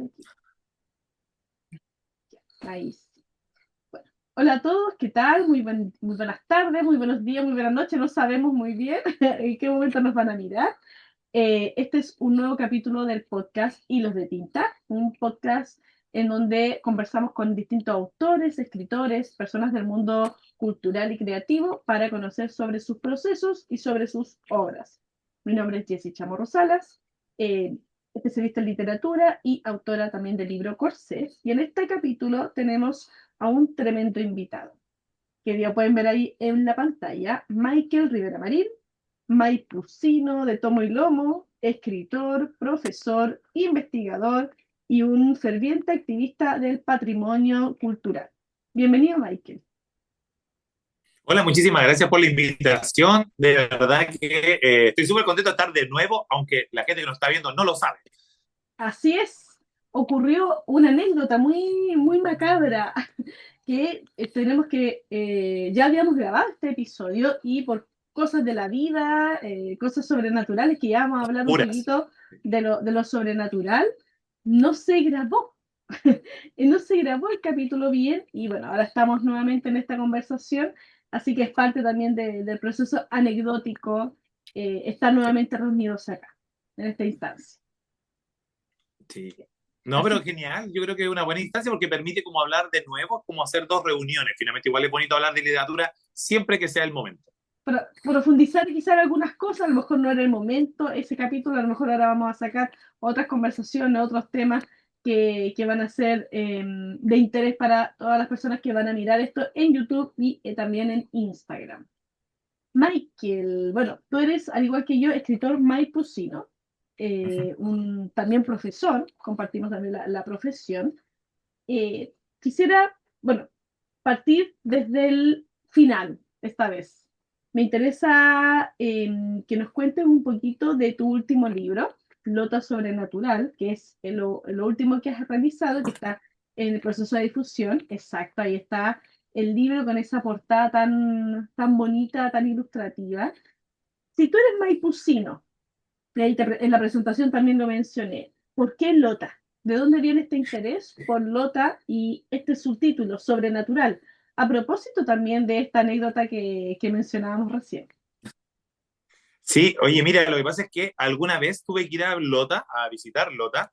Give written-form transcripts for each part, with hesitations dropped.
aquí. Ahí sí. Bueno. Hola a todos, ¿qué tal? Muy buenas tardes, muy buenos días, muy buenas noches. No sabemos muy bien en qué momento nos van a mirar. Este es un nuevo capítulo del podcast Hilos de Tinta, un podcast en donde conversamos con distintos autores, escritores, personas del mundo cultural y creativo para conocer sobre sus procesos y sobre sus obras. Mi nombre es Jessie Chamorro Salas, eh, especialista en literatura y autora también del libro Corsés. Y en este capítulo tenemos a un tremendo invitado, que ya pueden ver ahí en la pantalla, Michael Rivera Marín, maipucino de tomo y lomo, escritor, profesor, investigador y un ferviente activista del patrimonio cultural. Bienvenido, Michael. Hola, muchísimas gracias por la invitación. De verdad que estoy súper contento de estar de nuevo, aunque la gente que nos está viendo no lo sabe. Así es, ocurrió una anécdota muy macabra que tenemos que, ya habíamos grabado este episodio y por cosas de la vida, cosas sobrenaturales, que ya vamos a hablar un Puras. poquito de lo sobrenatural, no se grabó. No se grabó el capítulo bien y bueno, ahora estamos nuevamente en esta conversación, así que es parte también del proceso anecdótico, estar nuevamente reunidos acá, en esta instancia. Sí. No, pero Así genial. Yo creo que es una buena instancia porque permite como hablar de nuevo, como hacer dos reuniones. Finalmente, igual es bonito hablar de literatura siempre que sea el momento. para profundizar quizás algunas cosas, a lo mejor no era el momento, ese capítulo, a lo mejor ahora vamos a sacar otras conversaciones, otros temas que van a ser de interés para todas las personas que van a mirar esto en YouTube y también en Instagram. Michael, bueno, tú eres, al igual que yo, escritor maipucino, Ujú. también profesor, compartimos también la profesión. Quisiera, bueno, partir desde el final, esta vez. Me interesa que nos cuentes un poquito de tu último libro, Lota Sobrenatural, que es lo último que has realizado, que está en el proceso de difusión. Exacto, ahí está el libro con esa portada tan bonita, tan ilustrativa. Si tú eres maipucino, en la presentación también lo mencioné. ¿Por qué Lota? ¿De dónde viene este interés por Lota y este subtítulo, Sobrenatural? A propósito también de esta anécdota que mencionábamos recién. Sí, oye, mira, lo que pasa es que alguna vez tuve que ir a Lota, a visitar Lota,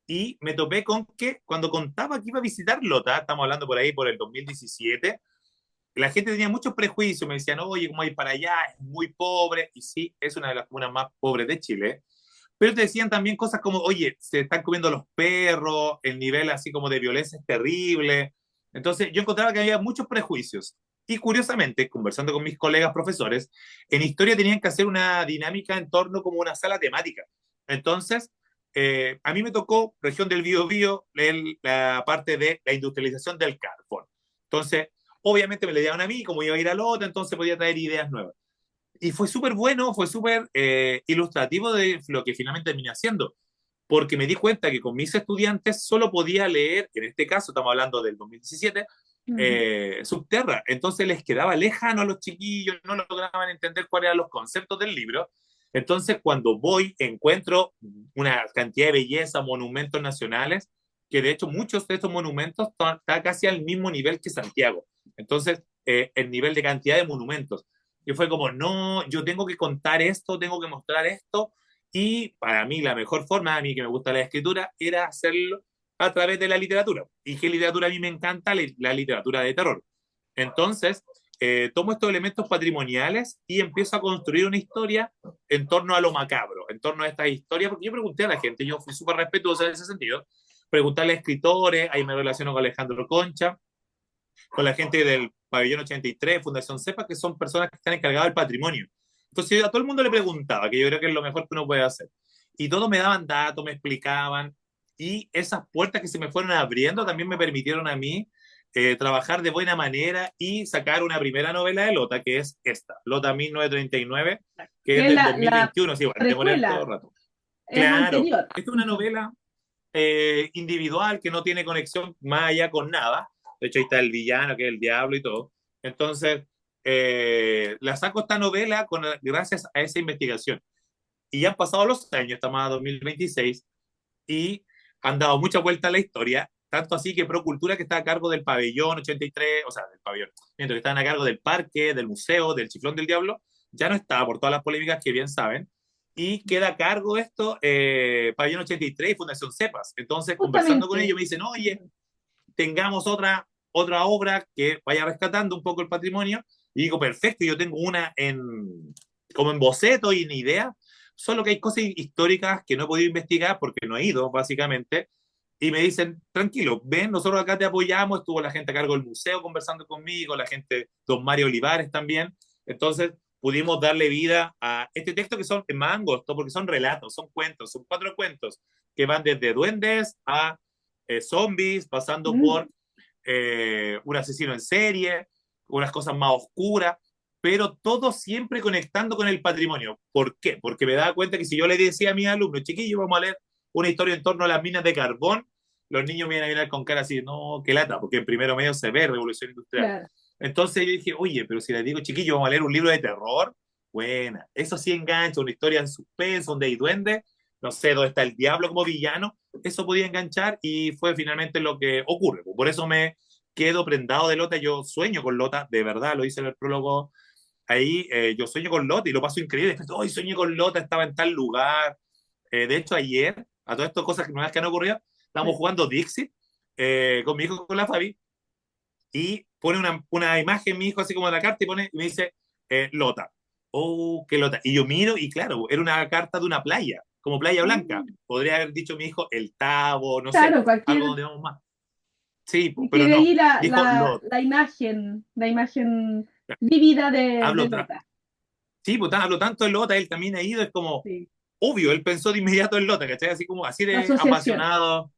y me topé con que cuando contaba que iba a visitar Lota, estamos hablando por ahí por el 2017, la gente tenía muchos prejuicios, me decían, oye, ¿cómo ir para allá? Es muy pobre, y sí, es una de las comunas más pobres de Chile, pero te decían también cosas como, oye, se están comiendo los perros, el nivel así como de violencia es terrible. Entonces yo encontraba que había muchos prejuicios. Y curiosamente, conversando con mis colegas profesores, en historia tenían que hacer una dinámica en torno como una sala temática. Entonces, a mí me tocó región del Biobío, la parte de la industrialización del carbón. Entonces, obviamente me le dieron a mí, como iba a ir al otro, entonces podía traer ideas nuevas. Y fue súper bueno, fue súper ilustrativo de lo que finalmente terminé haciendo, porque me di cuenta que con mis estudiantes solo podía leer, en este caso estamos hablando del 2017, Ujú. Subterra. Entonces les quedaba lejano a los chiquillos, no lograban entender cuáles eran los conceptos del libro. Entonces cuando voy encuentro una cantidad de belleza, monumentos nacionales, que de hecho muchos de estos monumentos están casi al mismo nivel que Santiago. Entonces, el nivel de cantidad de monumentos. Y fue como, no, yo tengo que contar esto, tengo que mostrar esto. Y para mí la mejor forma, a mí que me gusta la escritura, era hacerlo a través de la literatura. ¿Y qué literatura a mí me encanta? La literatura de terror. Entonces, tomo estos elementos patrimoniales y empiezo a construir una historia en torno a lo macabro, en torno a estas historias, porque yo pregunté a la gente, yo fui súper respetuoso en ese sentido, preguntarle a escritores, ahí me relaciono con Alejandro Concha, con la gente del Pabellón 83, Fundación CEPA, que son personas que están encargadas del patrimonio. Entonces yo a todo el mundo le preguntaba, que yo creo que es lo mejor que uno puede hacer. Y todos me daban datos, me explicaban, y esas puertas que se me fueron abriendo también me permitieron a mí trabajar de buena manera y sacar una primera novela de Lota, que es esta, Lota 1939, que es Que es del la 2021, sí, igual, demoré todo el precuela, rato. es Claro, anterior. esta es una Ujú. novela individual que no tiene conexión más allá con nada. De hecho, ahí está el villano, que es el diablo y todo. Entonces, la saco esta novela gracias a esa investigación. Y ya han pasado los años, estamos a 2026, y han dado mucha vuelta a la historia, tanto así que Procultura, que está a cargo del pabellón 83, o sea, del pabellón, mientras que están a cargo del parque, del museo, del Chiflón del Diablo, ya no está por todas las polémicas que bien saben, y queda a cargo esto Pabellón 83 y Fundación CEPAS. Entonces, conversando con ellos, Justamente. me dicen, oye, tengamos otra obra que vaya rescatando un poco el patrimonio, y digo, perfecto, yo tengo una como en boceto y en idea, solo que hay cosas históricas que no he podido investigar porque no he ido, básicamente, y me dicen, tranquilo, ven, nosotros acá te apoyamos, estuvo la gente a cargo del museo conversando conmigo, la gente, don Mario Olivares también, entonces pudimos darle vida a este texto que son más angostos, porque son relatos, son cuentos, son 4 cuentos que van desde duendes a zombies, pasando Mm, por un asesino en serie, unas cosas más oscuras, pero todo siempre conectando con el patrimonio. ¿Por qué? Porque me daba cuenta que si yo le decía a mis alumnos, chiquillos, vamos a leer una historia en torno a las minas de carbón, los niños me iban a mirar con cara así, no, qué lata, porque en primero medio se ve Revolución Industrial. claro. Entonces yo dije, oye, pero si les digo, chiquillos, vamos a leer un libro de terror, buena, eso sí engancha, una historia en suspenso, donde hay duendes, no sé, dónde está el diablo como villano, eso podía enganchar y fue finalmente lo que ocurre. Por eso me quedo prendado de Lota, yo sueño con Lota, de verdad, lo hice en el prólogo ahí, yo sueño con Lota y lo paso increíble, hoy soñé con Lota, estaba en tal lugar. De hecho, ayer, a todas estas cosas nuevas que han ocurrido, estábamos Sí. jugando Dixit con mi hijo, con la Fabi, y pone una imagen mi hijo así como de la carta y me dice, Lota. Oh, qué Lota. Y yo miro y claro, era una carta de una playa, como Playa Blanca. Mm, Podría haber dicho mi hijo el Tabo, no sé, claro, algo cualquier. donde vamos más. Sí, Y pero tiene no. ahí Dijo Lota. la imagen vívida de Hablo, Lota. sí, pues hablo tanto de Lota, él también ha ido, es como Sí. obvio, él pensó de inmediato en Lota, ¿cachai? Así como así La de asociación. apasionado.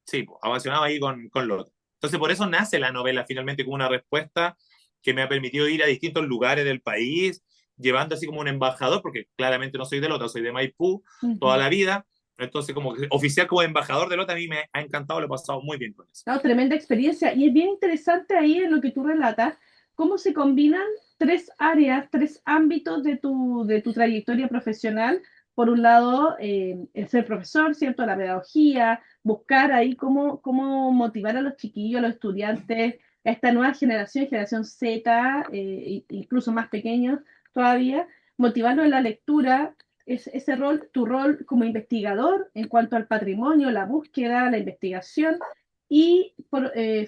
Sí, pues, apasionado ahí con Lot. Entonces, por eso nace la novela finalmente como una respuesta que me ha permitido ir a distintos lugares del país, llevando así como un embajador, porque claramente no soy de Lota, soy de Maipú toda Ujú. la vida. Entonces, como que oficial como embajador de Lota, a mí me ha encantado, lo he pasado muy bien con eso. No, tremenda experiencia. Y es bien interesante ahí en lo que tú relatas, cómo se combinan tres áreas, tres ámbitos de tu trayectoria profesional. Por un lado, el ser profesor, ¿cierto? La pedagogía, buscar ahí cómo motivar a los chiquillos, a los estudiantes, a esta nueva generación, generación Z, incluso más pequeños todavía, motivarlos en la lectura, ese rol, tu rol como investigador en cuanto al patrimonio, la búsqueda, la investigación y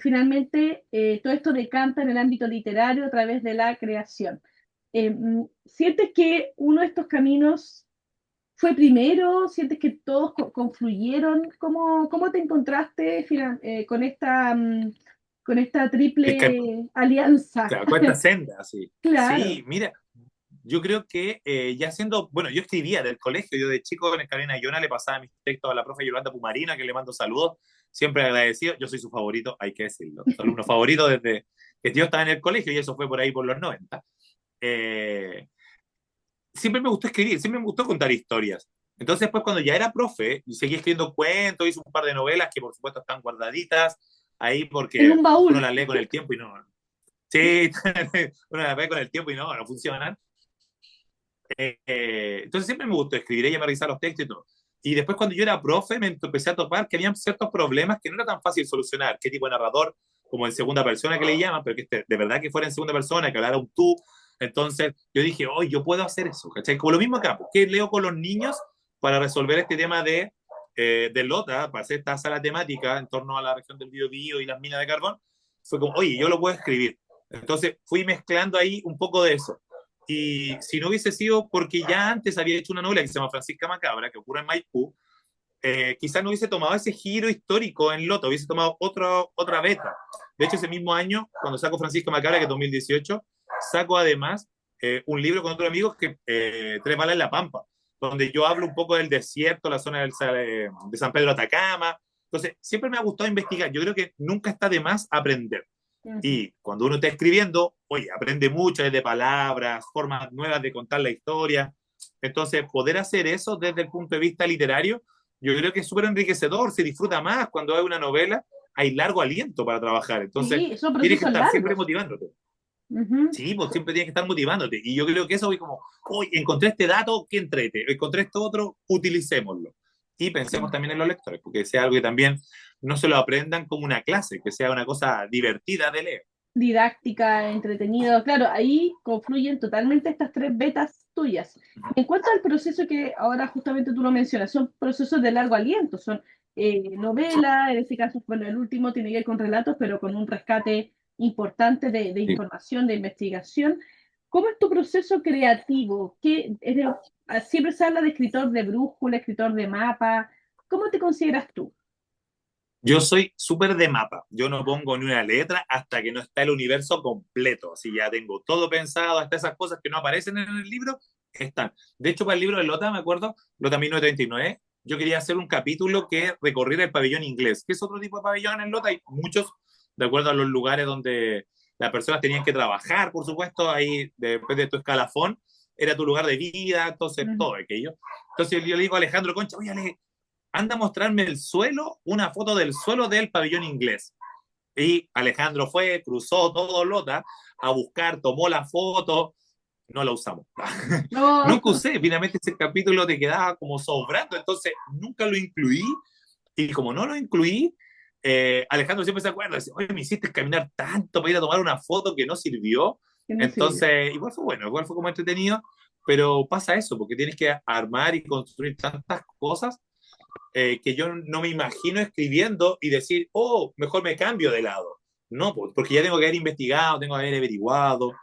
finalmente, todo esto decanta en el ámbito literario a través de la creación. ¿Sientes que uno de estos caminos fue primero? ¿Sientes que todos confluyeron? ¿Cómo te encontraste con esta Es que, triple alianza? claro, cuenta senda, sí. Claro. Sí, mira, yo creo que ya siendo, bueno, yo escribía del colegio, yo de chico en el Carolina Yona le pasaba mis textos a la profe Yolanda Pumarina, que le mando saludos, siempre agradecido, yo soy su favorito, hay que decirlo, su alumno favorito desde que yo estaba en el colegio y eso fue por ahí por los 90. Eh, siempre me gustó escribir, siempre me gustó contar historias. Entonces, pues cuando ya era profe, seguí escribiendo cuentos, hice un par de novelas que por supuesto están guardaditas ahí En porque un uno baúl. las lee con el tiempo y no, sí, uno las ve con el tiempo y no funcionan. Entonces siempre me gustó escribir, ella me revisaba los textos y todo. Y después cuando yo era profe me empecé a topar que había ciertos problemas que no era tan fácil solucionar. ¿Qué tipo de narrador? Como en segunda persona que le llaman, pero que de verdad que fuera en segunda persona, que hablara un tú. Entonces yo dije, oh, yo puedo hacer eso, ¿cachai? Como lo mismo acá, que leo con los niños para resolver este tema de Lota, para hacer esta sala temática en torno a la región del Biobío y las minas de carbón. Fue como, oye, yo lo puedo escribir. Entonces fui mezclando ahí un poco de eso. Y si no hubiese sido porque ya antes había hecho una novela que se llama Francisca Macabra, que ocurre en Maipú, quizás no hubiese tomado ese giro histórico en Loto, hubiese tomado otra beta. De hecho, ese mismo año, cuando saco Francisca Macabra, que es 2018, saco además un libro con otros amigos que Tres balas en la Pampa, donde yo hablo un poco del desierto, la zona de San Pedro Atacama. Entonces, siempre me ha gustado investigar. Yo creo que nunca está de más aprender. Ujú. Y cuando uno está escribiendo, oye, aprende mucho desde palabras, formas nuevas de contar la historia. Entonces, poder hacer eso desde el punto de vista literario, yo creo que es súper enriquecedor, se disfruta más cuando hay una novela, hay largo aliento para trabajar. Entonces, Sí, son tienes que procesos estar siempre largos. motivándote. Ujú. Sí, pues siempre tienes que estar motivándote. Y yo creo que eso voy como, oye, encontré este dato, que entrete, encontré esto otro, utilicémoslo. y pensemos también en los lectores, porque sea algo que también no se lo aprendan como una clase, que sea una cosa divertida de leer. Didáctica, entretenido. Claro, ahí confluyen totalmente estas tres betas tuyas. En cuanto al proceso que ahora justamente tú lo mencionas, son procesos de largo aliento, son novelas, en este caso, bueno, el último tiene que ver con relatos, pero con un rescate importante de Sí. información, de investigación. ¿Cómo es tu proceso creativo? Siempre se habla de escritor de brújula, escritor de mapa. ¿Cómo te consideras tú? Yo soy súper de mapa. Yo no pongo ni una letra hasta que no está el universo completo. Así ya tengo todo pensado, hasta esas cosas que no aparecen en el libro están. De hecho, para el libro de Lota, me acuerdo, Lota 1939, yo quería hacer un capítulo que recorriera el pabellón inglés, que es otro tipo de pabellón en Lota. Hay muchos, de acuerdo a los lugares donde las personas tenían que trabajar, por supuesto, ahí después de tu escalafón, era tu lugar de vida, entonces todo aquello. Entonces yo le digo a Alejandro Concha, oye, Ale, anda a mostrarme el suelo, una foto del suelo del pabellón inglés. Y Alejandro fue, cruzó todo Lota a buscar, tomó la foto, no la usamos. No, Nunca usé, finalmente ese capítulo te quedaba como sobrando, entonces nunca lo incluí. Y como no lo incluí, Alejandro siempre se acuerda, dice, oye, me hiciste caminar tanto para ir a tomar una foto que no sirvió. que no sirve. Entonces, igual fue bueno, igual fue como entretenido, pero pasa eso, porque tienes que armar y construir tantas cosas que yo no me imagino escribiendo y decir, oh, mejor me cambio de lado. No, porque ya tengo que haber investigado, tengo que haber averiguado.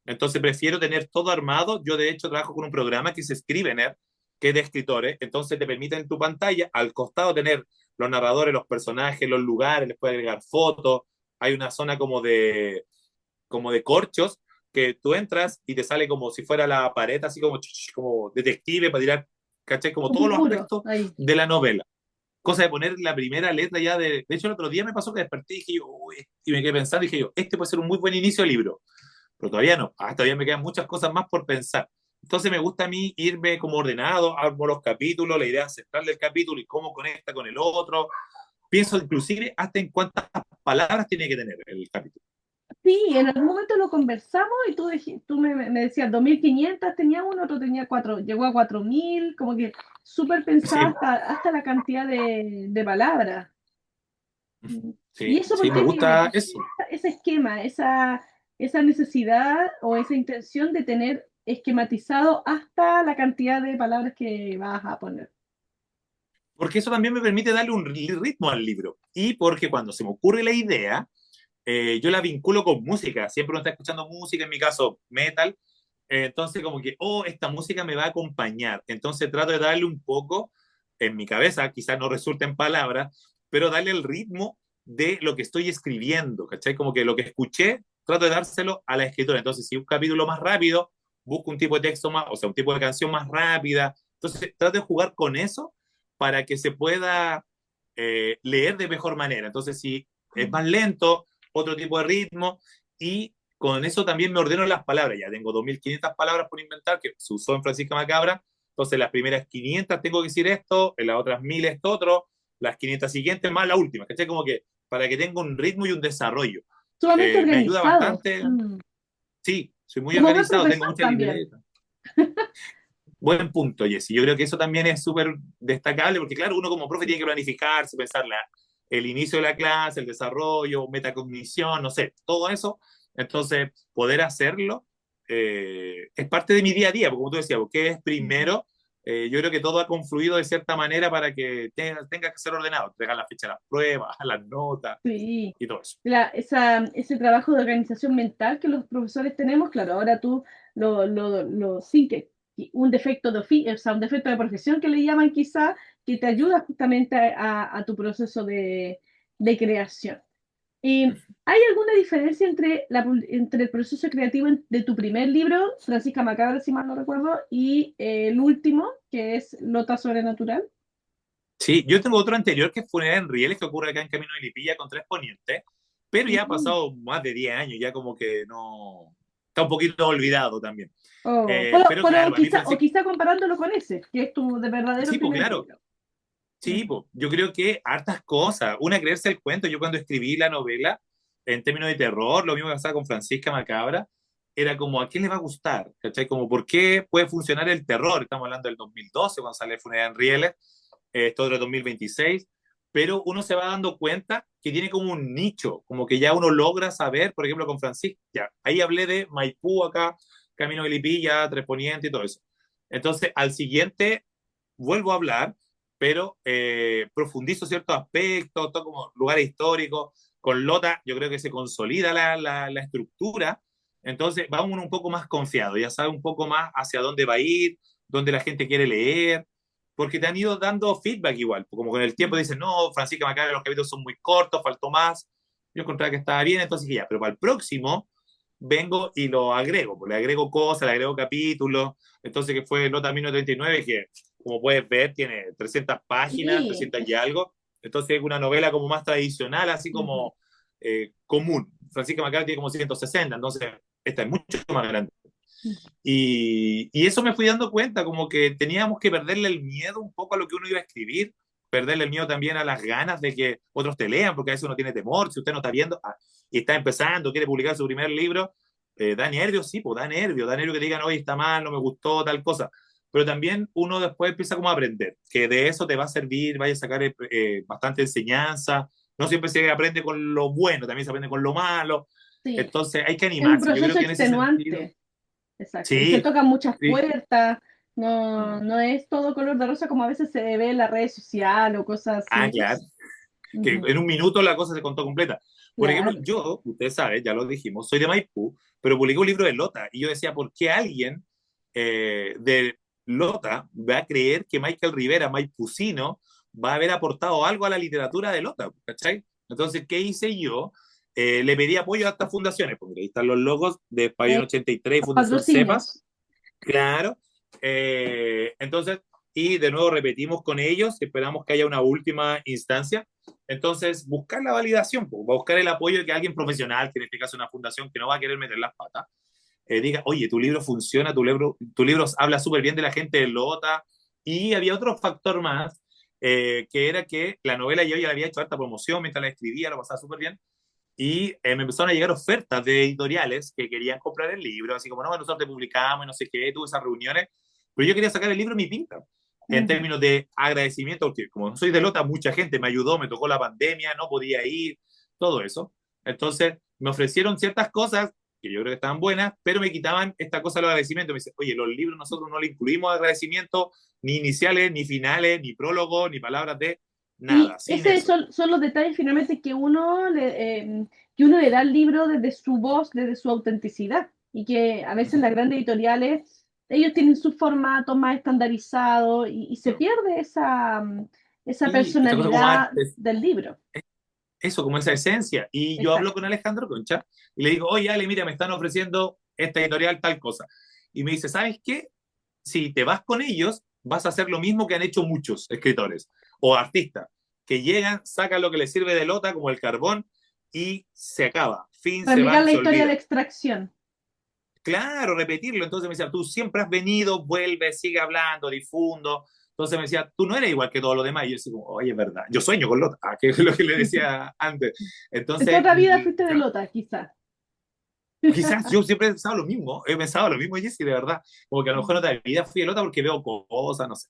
Entonces prefiero tener todo armado. Yo de hecho trabajo con un programa que se escribe en él, que es de escritores. Entonces te permite en tu pantalla, al costado tener los narradores, los personajes, los lugares, les puedes agregar fotos. Hay una zona como de corchos que tú entras y te sale como si fuera la pared, así como detective para tirar, ¿cachai? Como Un todos los muro aspectos ahí. de la novela, cosa de poner la primera letra ya de hecho el otro día me pasó que desperté y dije yo, uy, y me quedé pensando y dije yo, este puede ser un muy buen inicio de libro, pero todavía no, todavía me quedan muchas cosas más por pensar. Entonces me gusta a mí irme como ordenado, armo los capítulos, la idea central del capítulo y cómo conecta con el otro. Pienso inclusive hasta en cuántas palabras tiene que tener el capítulo. Sí, en algún momento lo conversamos y tú me decías 2.500 tenía uno, otro tenía 4, llegó a 4.000, como que súper pensada Sí, hasta la cantidad de palabras. ¿Y sí, eso sí, por me qué viene? gusta ¿Por qué eso. ese esquema, esa necesidad o esa intención de tener esquematizado hasta la cantidad de palabras que vas a poner? Porque eso también me permite darle un ritmo al libro. Y porque cuando se me ocurre la idea, yo la vinculo con música. Siempre uno está escuchando música, en mi caso metal. Entonces como que, oh, esta música me va a acompañar. Entonces trato de darle un poco en mi cabeza, quizás no resulte en palabras, pero darle el ritmo de lo que estoy escribiendo, ¿cachai? Como que lo que escuché, trato de dárselo a la escritora. Entonces, si un capítulo más rápido, busco un tipo de texto más, o sea, un tipo de canción más rápida. Entonces, trato de jugar con eso para que se pueda leer de mejor manera. Entonces, si es más lento, otro tipo de ritmo, y con eso también me ordeno las palabras. Ya tengo 2.500 palabras por inventar, que se usó en Francisca Macabra. Entonces, las primeras 500 tengo que decir esto, en las otras 1.000 esto otro, las 500 siguientes más la última, ¿cachai? Como que para que tenga un ritmo y un desarrollo. Sumamente Me ayuda organizado. bastante. Sí, soy muy Como buen organizado, tengo profesor mucha también. libreta. Buen punto, Jessy. Yo creo que eso también es súper destacable porque, claro, uno como profe tiene que planificarse, pensar el inicio de la clase, el desarrollo, metacognición, no sé, todo eso. Entonces, poder hacerlo es parte de mi día a día, porque como tú decías, porque es primero, yo creo que todo ha confluido de cierta manera para que tenga que ser ordenado, dejar la fecha de las pruebas, las notas Sí, y todo eso. ese trabajo de organización mental que los profesores tenemos, claro, ahora tú sí que un defecto o sea, un defecto de profesión que le llaman quizá, que te ayuda justamente a tu proceso de creación. ¿Hay alguna diferencia entre el proceso creativo de tu primer libro, Francisca Macabra, si mal no recuerdo, y el último, que es Lota Sobrenatural? Sí, yo tengo otro anterior que fue en Rieles, que ocurre acá en Camino de Lipilla con Tres Ponientes, pero ya ha Mm. pasado más de 10 años, ya como que no, está un poquito olvidado también. Pero claro, para mí O Francisco, quizá comparándolo con ese, que es tu de verdadero sí, pues primer claro, libro. sí, pues yo creo que hartas cosas. Una, creerse el cuento. Yo cuando escribí la novela, en términos de terror, lo mismo que pasaba con Francisca Macabra, era como, ¿a quién le va a gustar? ¿Cachai? Como, ¿por qué puede funcionar el terror? Estamos hablando del 2012, cuando sale Funeral en Rieles. esto es de 2026, pero uno se va dando cuenta que tiene como un nicho, como que ya uno logra saber, por ejemplo, con Francisco, ya, ahí hablé de Maipú acá, Camino de Lipilla, Tres Poniente y todo eso. Entonces, al siguiente vuelvo a hablar, pero profundizo ciertos aspectos, todo como lugares históricos. Con Lota yo creo que se consolida la estructura, entonces va uno un poco más confiado, ya sabe un poco más hacia dónde va a ir, dónde la gente quiere leer, porque te han ido dando feedback igual, como con el tiempo dicen, no, Francisca Macabre, los capítulos son muy cortos, faltó más, yo encontraba que estaba bien, entonces ya, pero para el próximo vengo y lo agrego, pues le agrego cosas, le agrego capítulos, entonces que fue Nota 1939, que como puedes ver tiene 300 páginas, Sí, 300 y algo, entonces es una novela como más tradicional, así ujú, como común. Francisca Macabre tiene como 160, entonces esta es mucho más grande. ujú. Y eso me fui dando cuenta, como que teníamos que perderle el miedo un poco a lo que uno iba a escribir, perderle el miedo también a las ganas de que otros te lean, porque a veces uno tiene temor, si usted no está viendo y está empezando, quiere publicar su primer libro, da nervios, sí, pues da nervios que digan, oye, está mal, no me gustó, tal cosa. Pero también uno después empieza como a aprender, que de eso te va a servir, vaya a sacar bastante enseñanza. No siempre se aprende con lo bueno, también se aprende con lo malo. Sí, Entonces hay que es un animarse. Yo creo proceso que en ese sentido, extenuante, exacto. Y se sí, tocan muchas sí. puertas, no, no es todo color de rosa como a veces se ve en las redes sociales o cosas Ah, así. claro, que Ujú, en un minuto la cosa se contó completa. Por ejemplo, claro. yo, ustedes saben, ya lo dijimos, soy de Maipú, pero publiqué un libro de Lota y yo decía, ¿por qué alguien de Lota va a creer que Michael Rivera, maipucino, va a haber aportado algo a la literatura de Lota? ¿Cachai? Entonces, ¿qué hice yo? Le pedí apoyo a estas fundaciones, porque ahí están los logos de Pabellón Eh, 83 y Fundación CEPAS. patrocinios. Claro. Entonces, y de nuevo repetimos con ellos, esperamos que haya una última instancia. Entonces, buscar la validación, pues, buscar el apoyo de que alguien profesional, que en este caso una fundación que no va a querer meter las patas, diga, oye, tu libro funciona, tu libro habla súper bien de la gente de Lota. Y había otro factor más, que era que la novela yo ya la había hecho harta promoción mientras la escribía, lo pasaba súper bien. Y me empezaron a llegar ofertas de editoriales que querían comprar el libro, así como, no, nosotros te publicamos y no sé qué, tuve esas reuniones, pero yo quería sacar el libro en mi pinta, en Ujú. términos de agradecimiento, porque como no soy de Lota, mucha gente me ayudó, me tocó la pandemia, no podía ir, todo eso. Entonces me ofrecieron ciertas cosas que yo creo que estaban buenas, pero me quitaban esta cosa de los agradecimientos. Me dice, oye, los libros nosotros no le incluimos agradecimientos, ni iniciales, ni finales, ni prólogos, ni palabras de Y nada, sin esos eso. son los detalles finalmente que uno le da al libro desde su voz, desde su autenticidad. Y que a veces las grandes editoriales, ellos tienen su formato más estandarizado y se Claro. pierde esa Sí, esta cosa como más personalidad del libro. eso, como esa esencia. Y yo hablo con Exacto. Alejandro Concha y le digo, oye, Ale, mira, me están ofreciendo esta editorial tal cosa. Y me dice, ¿sabes qué? Si te vas con ellos, vas a hacer lo mismo que han hecho muchos escritores o artistas, que llegan, sacan lo que les sirve de lota, como el carbón, y se acaba. Fin, se Replicar van, la se historia de olvidan. extracción. Claro, repetirlo. Entonces me decía, tú siempre has venido, vuelve, sigue hablando, difundo. Entonces me decía, tú no eres igual que todos los demás. Y yo decía, oye, es verdad. Yo sueño con Lota, que es lo que le decía antes. En tu Entonces, otra vida fuiste de Lota, quizás. quizás yo siempre he pensado lo mismo. He pensado lo mismo, Jessy, de verdad. Como que a lo mejor en otra vida fui de Lota porque veo cosas, no sé,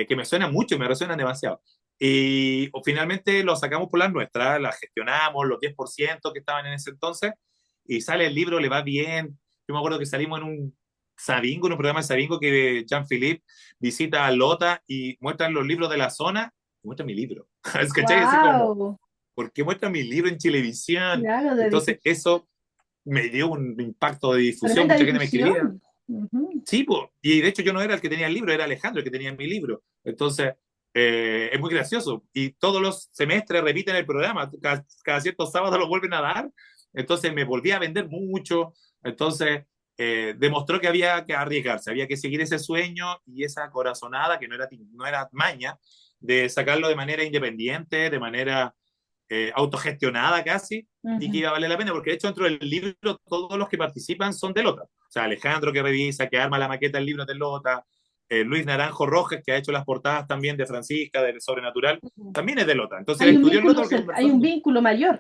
que me suenan mucho, me resuenan demasiado. Y finalmente lo sacamos por las nuestras, las gestionamos, los 10% que estaban en ese entonces, y sale el libro, le va bien. Yo me acuerdo que salimos en un Sabingo, en un programa de Sabingo que Jean-Philippe visita a Lota y muestran los libros de la zona, y muestra mi libro. ¿Es cachai? Así como, ¡Wow! ¿por qué muestra mi libro en Chilevisión? Claro, de Entonces, difusión. eso me dio un impacto de difusión, Tremenda mucha gente me escribía. difusión. Ujú. Sí, pues, y de hecho yo no era el que tenía el libro, era Alejandro el que tenía mi libro. Entonces, es muy gracioso. Y todos los semestres repiten el programa, cada cierto sábado lo vuelven a dar. Entonces me volví a vender mucho. Entonces, demostró que había que arriesgarse, había que seguir ese sueño y esa corazonada, que no era maña, de sacarlo de manera independiente, de manera autogestionada casi, y que Ujú. iba a valer la pena, porque de hecho dentro del libro todos los que participan son de Lota. O sea, Alejandro que revisa, que arma la maqueta del libro de Lota, Luis Naranjo Rojas, que ha hecho las portadas también de Francisca, de Sobrenatural, también es de Lota. Entonces él estudió en Lota porque Hay conversó un conmigo. vínculo mayor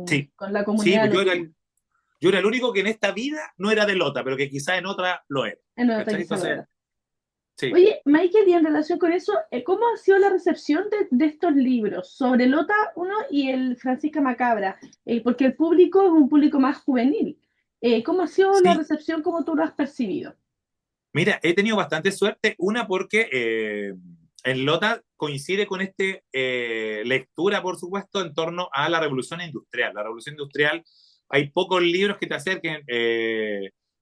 Sí, con la sí, comunidad pues lotina. yo era el único que en esta vida no era de Lota, pero que quizá en otra lo era. En otra ¿Cachai? quizá lo Entonces, era. Sí, Oye, Michael, y en relación con eso, ¿cómo ha sido la recepción de estos libros sobre Lota uno y el Francisca Macabra? Porque el público es un público más juvenil. ¿Cómo ha sido la sí. recepción, cómo tú lo has percibido? Mira, he tenido bastante suerte. Una porque en Lota coincide con este lectura, por supuesto, en torno a la revolución industrial. La revolución industrial, hay pocos libros que te acerquen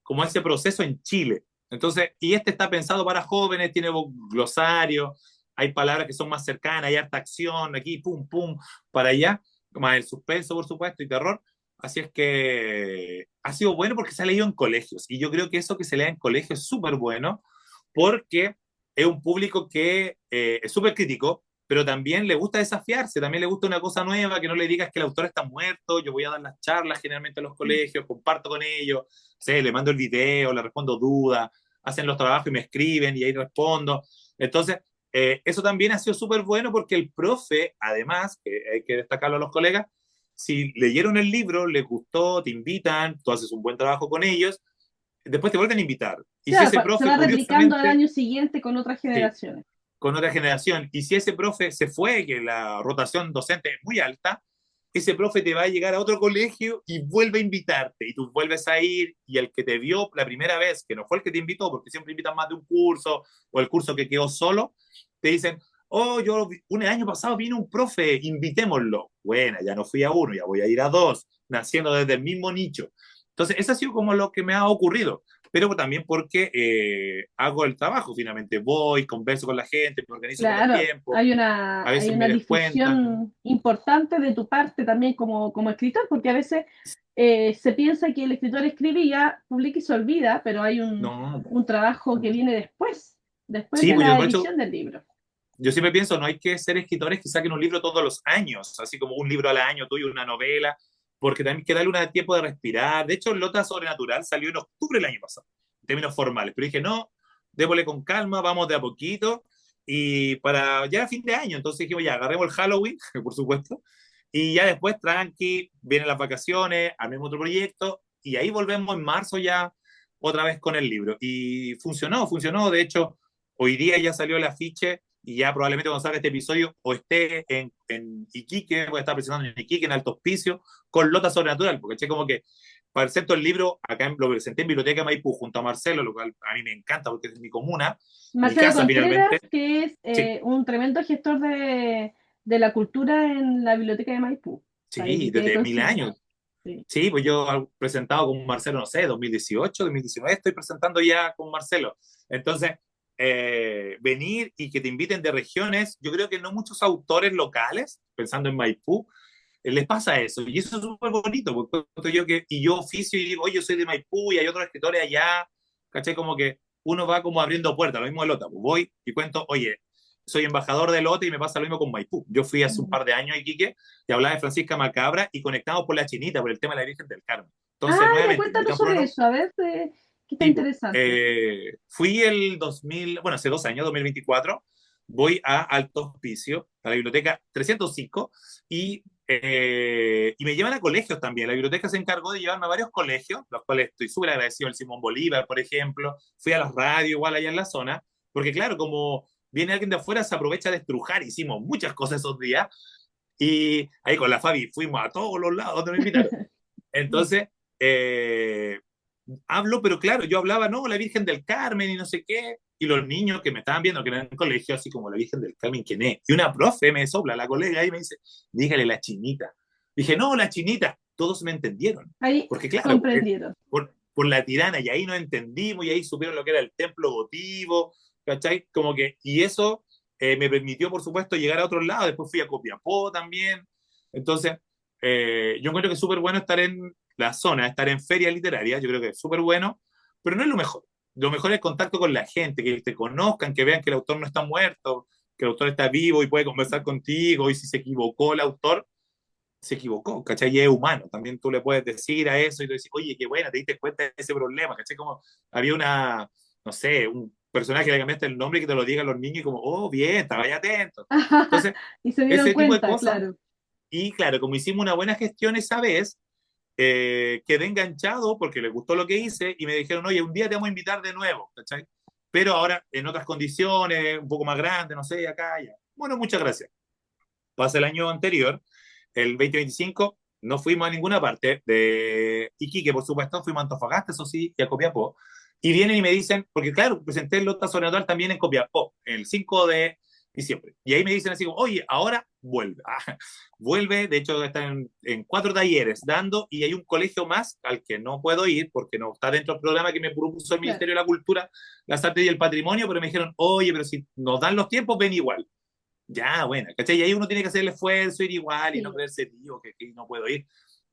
como a ese proceso en Chile. Entonces, y este está pensado para jóvenes, tiene glosario, hay palabras que son más cercanas, hay harta acción, aquí, pum, pum, para allá, más el suspenso, por supuesto, y terror. Así es que ha sido bueno porque se ha leído en colegios. Y yo creo que eso que se lea en colegios es súper bueno porque es un público que es súper crítico, pero también le gusta desafiarse, también le gusta una cosa nueva, que no le digas que el autor está muerto. Yo voy a dar las charlas generalmente a los colegios, comparto con ellos, sé, le mando el video, le respondo dudas, hacen los trabajos y me escriben y ahí respondo. Entonces, eso también ha sido súper bueno porque el profe, además, que hay que destacarlo a los colegas, si leyeron el libro, les gustó, te invitan, tú haces un buen trabajo con ellos, después te vuelven a invitar. Y si Claro, ese se profe, va replicando al curiosamente, año siguiente con otras sí, generaciones. con otra generación, y si ese profe se fue, que la rotación docente es muy alta, ese profe te va a llegar a otro colegio y vuelve a invitarte, y tú vuelves a ir, y el que te vio la primera vez, que no fue el que te invitó, porque siempre invitan más de un curso, o el curso que quedó solo, te dicen, oh, un año pasado vino un profe, invitémoslo. Bueno, ya no fui a uno, ya voy a ir a dos, naciendo desde el mismo nicho. Entonces, eso ha sido como lo que me ha ocurrido, pero también porque hago el trabajo, finalmente voy, converso con la gente, me organizo con los Claro, tiempos, a hay veces me una descuentan. difusión importante de tu parte también como escritor, porque a veces se piensa que el escritor escribe y ya publica y se olvida, pero hay No, un trabajo que viene después sí, de pues yo la por eso, edición del libro. yo siempre pienso, no hay que ser escritores que saquen un libro todos los años, así como un libro al año tuyo, una novela, porque también hay que darle un tiempo de respirar. De hecho, Lota Sobrenatural salió en octubre del año pasado, en términos formales, pero dije, no, démosle con calma, vamos de a poquito, y para ya a fin de año, entonces dijimos, ya, agarremos el Halloween, por supuesto, y ya después, tranqui, vienen las vacaciones, armemos otro proyecto, y ahí volvemos en marzo ya otra vez con el libro. Y funcionó, funcionó, de hecho, hoy día ya salió el afiche y ya probablemente cuando salga este episodio o esté en Iquique, voy a estar presentando en Iquique, en Alto Hospicio, con Lota Sobrenatural, porque como que para el libro, acá lo presenté en Biblioteca Maipú junto a Marcelo, lo cual a mí me encanta porque es mi comuna, mi Marcelo casa Contreras, finalmente. que es Sí, un tremendo gestor de la cultura en la biblioteca de Maipú, para sí, que quede desde mil consignado. años. Sí. Sí, pues yo he presentado con Marcelo, no sé, 2018, 2019, estoy presentando ya con Marcelo. Entonces, venir y que te inviten de regiones, yo creo que no muchos autores locales, pensando en Maipú, les pasa eso. Y eso es súper bonito, porque y yo oficio y digo, oye, yo soy de Maipú y hay otros escritores allá, ¿cachai? Como que uno va como abriendo puertas, lo mismo de Lota, pues voy y cuento, oye, soy embajador de Lota y me pasa lo mismo con Maipú. Yo fui hace un Ujú. par de años a Iquique y hablaba de Francisca Macabra y conectamos por la chinita, por el tema de la Virgen del Carmen. Ah, Entonces, ya nuevamente, cuéntanos invitan por sobre uno. eso, a ver, que está Tipo, interesante. fui el 2000, bueno, hace 2 años, 2024, voy a Alto Hospicio, a la biblioteca 305, y me llevan a colegios también. La biblioteca se encargó de llevarme a varios colegios, los cuales estoy súper agradecido, el Simón Bolívar, por ejemplo. Fui a las radios igual allá en la zona, porque claro, como viene alguien de afuera, se aprovecha de estrujar, hicimos muchas cosas esos días, y ahí con la Fabi fuimos a todos los lados donde me invitaron. Entonces, eh, hablo, pero claro, yo hablaba, no, la Virgen del Carmen y no sé qué, y los niños que me estaban viendo, que eran en el colegio, así como la Virgen del Carmen, ¿quién es? Y una profe me sopla, la colega, y me dice, dígale la chinita. Dije, no, la chinita. Todos me entendieron, Ahí porque claro, comprendieron. por la tirana, y ahí nos entendimos, y ahí supieron lo que era el templo votivo, ¿cachai? Como que, y eso me permitió, por supuesto, llegar a otros lados, después fui a Copiapó también, entonces, yo encuentro que es súper bueno estar en la zona, estar en ferias literarias, yo creo que es súper bueno, pero no es lo mejor. Lo mejor es el contacto con la gente, que te conozcan, que vean que el autor no está muerto, que el autor está vivo y puede conversar contigo, y si se equivocó el autor, se equivocó, ¿cachai? Y es humano. También tú le puedes decir a eso y tú decís, oye, qué buena, te diste cuenta de ese problema, ¿cachai? Como había una, no sé, un personaje que le cambiaste el nombre y que te lo digan los niños y como, oh, bien, estaba ahí atento. Entonces, Y se dieron ese tipo de cuenta, cosas. claro. Y claro, como hicimos una buena gestión esa vez, quedé enganchado porque les gustó lo que hice y me dijeron, oye, un día te vamos a invitar de nuevo, ¿cachai? pero ahora en otras condiciones, un poco más grande, no sé, acá, allá. Bueno, muchas gracias. Pasa el año anterior, el 2025, no fuimos a ninguna parte de Iquique, por supuesto, fuimos a Antofagasta, eso sí, y a Copiapó. Y vienen y me dicen, porque claro, presenté el Lota Sobrenatural también en Copiapó, el 5 de diciembre. Y ahí me dicen así, oye, ahora vuelve. Vuelve, de hecho están en 4 talleres dando, y hay un colegio más al que no puedo ir porque no está dentro del programa que me propuso el Claro, Ministerio de la Cultura, las Artes y el Patrimonio, pero me dijeron, oye, pero si nos dan los tiempos, ven igual. Ya, bueno, ¿cachai? Y ahí uno tiene que hacer el esfuerzo, ir igual y no sí. creerse tío, que no puedo ir.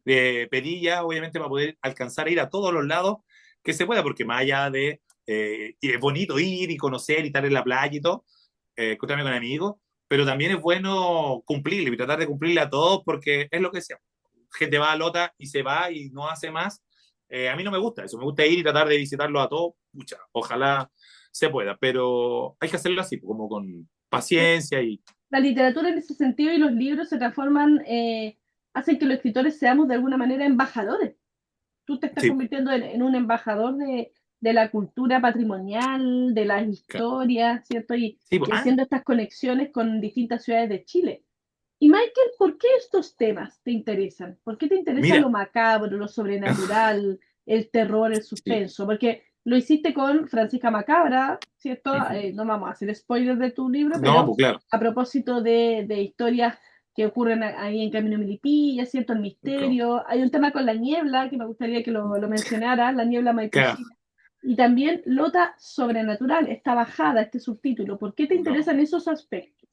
Pedí ya, obviamente, para poder alcanzar a ir a todos los lados que se pueda, porque más allá de, y es bonito ir y conocer y estar en la playa y todo, encontrarme con amigos, pero también es bueno cumplirle y tratar de cumplirle a todos, porque es lo que sea. Gente va a Lota y se va y no hace más. A mí no me gusta eso, me gusta ir y tratar de visitarlo a todos. Pucha, ojalá se pueda, pero hay que hacerlo así, como con paciencia y La literatura en ese sentido y los libros se transforman, hacen que los escritores seamos de alguna manera embajadores. Tú te estás sí, convirtiendo en un embajador de la cultura patrimonial, de las claro. historias, ¿cierto? Sí, Y haciendo estas conexiones con distintas ciudades de Chile. Y Michael, ¿por qué estos temas te interesan? ¿Por qué te interesa lo mira, macabro, lo sobrenatural, el terror, el sí, suspenso? Porque lo hiciste con Francisca Macabra, ¿cierto? ujú. No vamos a hacer spoilers de tu libro, No, pero pues claro, a propósito de historias que ocurren ahí en Camino Milipilla, ¿cierto? El claro, misterio. Hay un tema con la niebla que me gustaría que lo mencionara, la niebla claro, maipillina. Y también Lota Sobrenatural, esta bajada, este subtítulo. ¿Por qué te no. interesan esos aspectos?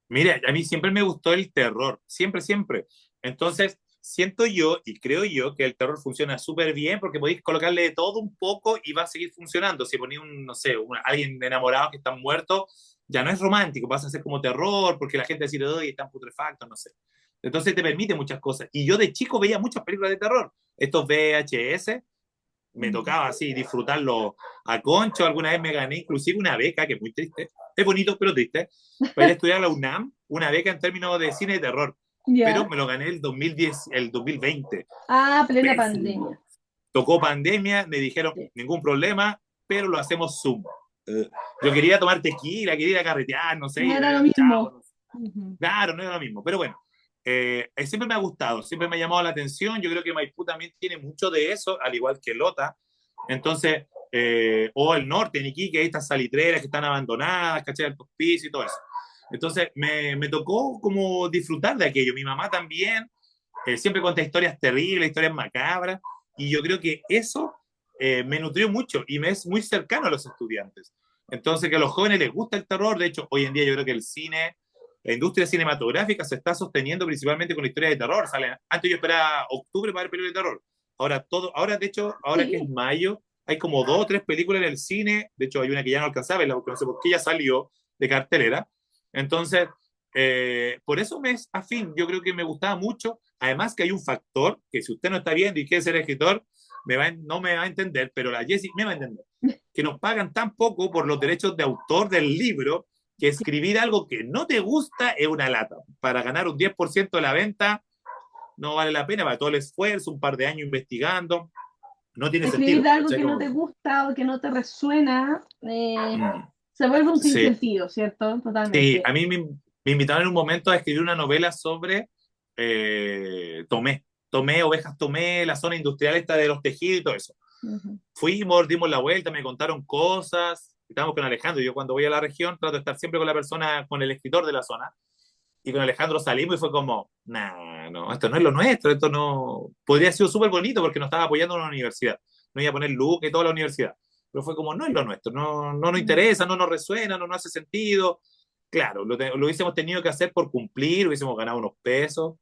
Mira, a mí siempre me gustó el terror, siempre, siempre. Entonces, siento yo y creo yo que el terror funciona súper bien porque podéis colocarle de todo un poco y va a seguir funcionando. Si ponéis un, no sé, alguien enamorado que está muerto, ya no es romántico, pasa a ser como terror porque la gente dice, oye, están putrefactos, no sé. Entonces te permite muchas cosas. Y yo de chico veía muchas películas de terror. Estos VHS, me Ujú. tocaba así disfrutarlo a concho. Alguna vez me gané inclusive una beca, que es muy triste, es bonito pero triste, para ir a estudiar a la UNAM, una beca en términos de cine de terror, pero Ya. me lo gané el 2010, el 2020. Ah, plena Pésimo. pandemia. Tocó pandemia, me dijeron, Sí. ningún problema, pero lo hacemos Zoom. Eh, yo quería tomar tequila, quería ir a carretear, no sé, No y era lo chao, mismo. no sé. Ujú. Claro, no era lo mismo, pero bueno, siempre me ha gustado, siempre me ha llamado la atención. Yo creo que Maipú también tiene mucho de eso, al igual que Lota. Entonces, o el norte, en Iquique, hay estas salitreras que están abandonadas, ¿cachai? El hospicio y todo eso. Entonces, me tocó como disfrutar de aquello. Mi mamá también, siempre cuenta historias terribles, historias macabras, y yo creo que eso me nutrió mucho y me es muy cercano a los estudiantes. Entonces, que a los jóvenes les gusta el terror. De hecho, hoy en día yo creo que el cine, la industria cinematográfica se está sosteniendo principalmente con la historia de terror. Antes yo esperaba octubre para ver películas de terror. Ahora todo, ahora de hecho, ahora que es Sí, mayo, hay como 2 o 3 películas en el cine. De hecho, hay una que ya no alcanzaba, no sé por qué ya salió de cartelera. Entonces, por eso me es afín. Yo creo que me gustaba mucho. Además que hay un factor que si usted no está viendo y quiere ser escritor, no me va a entender, pero la Jessie me va a entender. Que nos pagan tan poco por los derechos de autor del libro que escribir algo que no te gusta es una lata. Para ganar un 10% de la venta no vale la pena, para todo el esfuerzo, un par de años investigando, no tiene escribir sentido. de algo ¿Cachai? que no Como, te gusta o que no te resuena, mm, se vuelve un sí, sinsentido, ¿cierto? sí, Totalmente. a mí me invitaron en un momento a escribir una novela sobre Tomé, ovejas Tomé, la zona industrial esta de los tejidos y todo eso. Ujú. Fuimos, dimos la vuelta, me contaron cosas, estábamos con Alejandro. Yo cuando voy a la región trato de estar siempre con la persona, con el escritor de la zona. Y con Alejandro salimos y fue como, nah, no, esto no es lo nuestro, esto no. Podría haber sido súper bonito porque nos estaba apoyando en la universidad. No iba a poner look y toda la universidad. Pero fue como, no es lo nuestro, no nos Mm. interesa, no nos resuena, no nos hace sentido. Claro, lo hubiésemos tenido que hacer por cumplir, hubiésemos ganado unos pesos.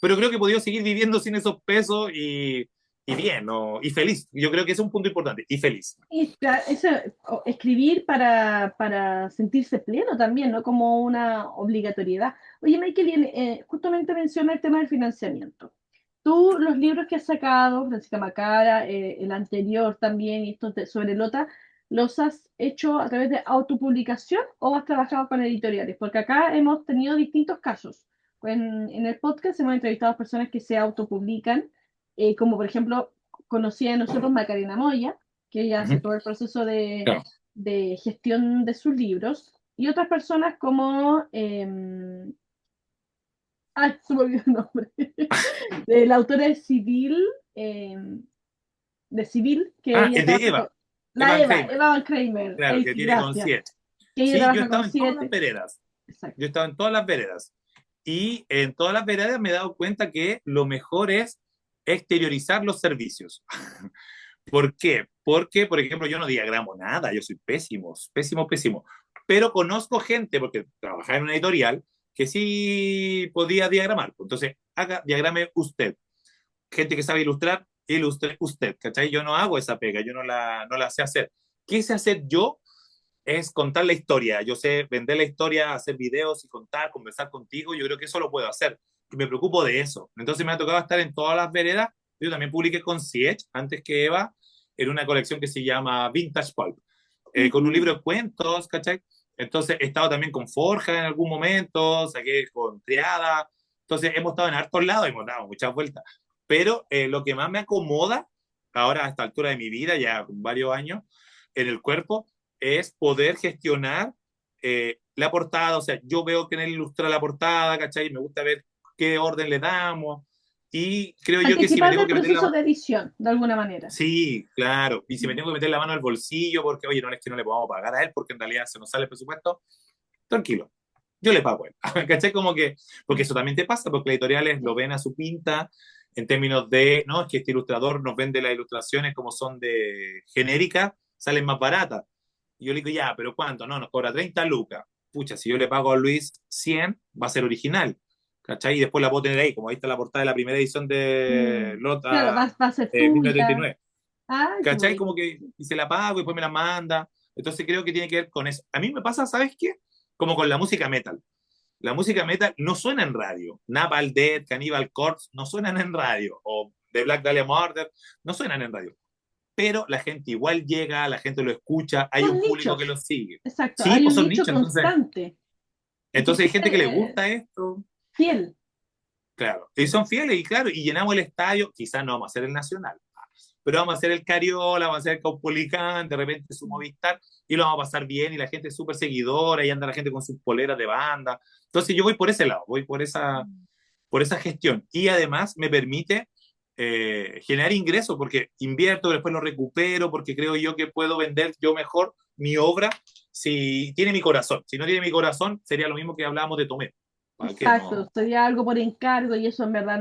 Pero creo que he podido seguir viviendo sin esos pesos y bien, ¿no? Y feliz. Yo creo que ese es un punto importante. Y feliz. Y eso, escribir para sentirse pleno también, ¿no? Como una obligatoriedad. Oye, Michael, justamente menciona el tema del financiamiento. Tú, los libros que has sacado, Francisca Macara, el anterior también, y estos sobre Lota, ¿los has hecho a través de autopublicación o has trabajado con editoriales? Porque acá hemos tenido distintos casos. En el podcast hemos entrevistado a personas que se autopublican, como por ejemplo, conocía a nosotros Macarena Moya, que ella hace Ujú. todo el proceso de, Claro. de gestión de sus libros, y otras personas como, ay, se me olvidó el nombre, de la autora eh, de Civil, que Ah, ella el de trabaja con, Eva, la Evan Eva, Kramer, Eva Van Kramer, claro, que tiene con gracias, 7. que ella Sí, yo he trabaja con estado en todas las siete, veredas. exacto. Yo he estado en todas las veredas. Y en todas las veredas me he dado cuenta que lo mejor es exteriorizar los servicios. ¿Por qué? Porque, por ejemplo, yo no diagramo nada, yo soy pésimo, pésimo, pésimo. Pero conozco gente, porque trabajaba en una editorial, que sí podía diagramar. Entonces, haga, diagrame usted. Gente que sabe ilustrar, ilustre usted, ¿cachai? Yo no hago esa pega, yo no la sé hacer. ¿Qué sé hacer yo? Es contar la historia. Yo sé vender la historia, hacer videos y contar, conversar contigo. Yo creo que eso lo puedo hacer. Y me preocupo de eso. Entonces me ha tocado estar en todas las veredas. Yo también publiqué con Siech, antes que Eva, en una colección que se llama Vintage Pulp, con un libro Ujú. de cuentos, ¿cachai? Entonces he estado también con Forja en algún momento, saqué con Triada. Entonces hemos estado en hartos lados, hemos dado muchas vueltas. Pero lo que más me acomoda, ahora a esta altura de mi vida, ya con varios años, en el cuerpo, es poder gestionar la portada. O sea, yo veo que en él ilustra la portada, ¿cachai? Me gusta ver qué orden le damos. Y creo yo que si me Participar tengo del que meter proceso la... de edición, de alguna manera. Sí, claro. Y si me tengo que meter la mano al bolsillo porque, oye, no es que no le podamos pagar a él porque en realidad se nos sale el presupuesto, tranquilo. Yo le pago a él. ¿Cachai? Como que, porque eso también te pasa, porque las editoriales lo Sí. ven a su pinta en términos de, no, es que este ilustrador nos vende las ilustraciones como son de genérica, salen más baratas. Y yo le digo, ya, pero ¿cuánto? No, nos cobra 30 lucas. Pucha, si yo le pago a Luis 100 va a ser original. ¿Cachai? Y después la puedo tener ahí, como ahí está la portada de la primera edición de Claro, Lota va a ser tuya. 1939. Ay, qué ¿Cachai? bonito. Como que y se la pago y después me la manda. Entonces creo que tiene que ver con eso. A mí me pasa, ¿sabes qué? Como con la música metal. La música metal no suena en radio. Napalm Death, Cannibal Corpse no suenan en radio. O The Black Dahlia Murder no suenan en radio. Pero la gente igual llega, la gente lo escucha, hay Son un público que nichos, lo sigue. exacto. Sí, Hay pues un son nicho nichos. Entonces, constante y que entonces hay gente que sigue le gusta esto. fiel. Claro. Y son fieles y claro, y llenamos el estadio. Quizás no vamos a hacer el Nacional, pero vamos a hacer el Cariola, vamos a hacer el Caupolicán, de repente su Movistar, y lo vamos a pasar bien, y la gente es súper seguidora, y anda la gente con sus poleras de banda. Entonces yo voy por ese lado, voy por esa gestión. Y además me permite generar ingresos, porque invierto, después lo recupero, porque creo yo que puedo vender yo mejor mi obra si tiene mi corazón. Si no tiene mi corazón, sería lo mismo que hablábamos de Tomé. ¿Para qué Exacto, no? sería algo por encargo y eso en verdad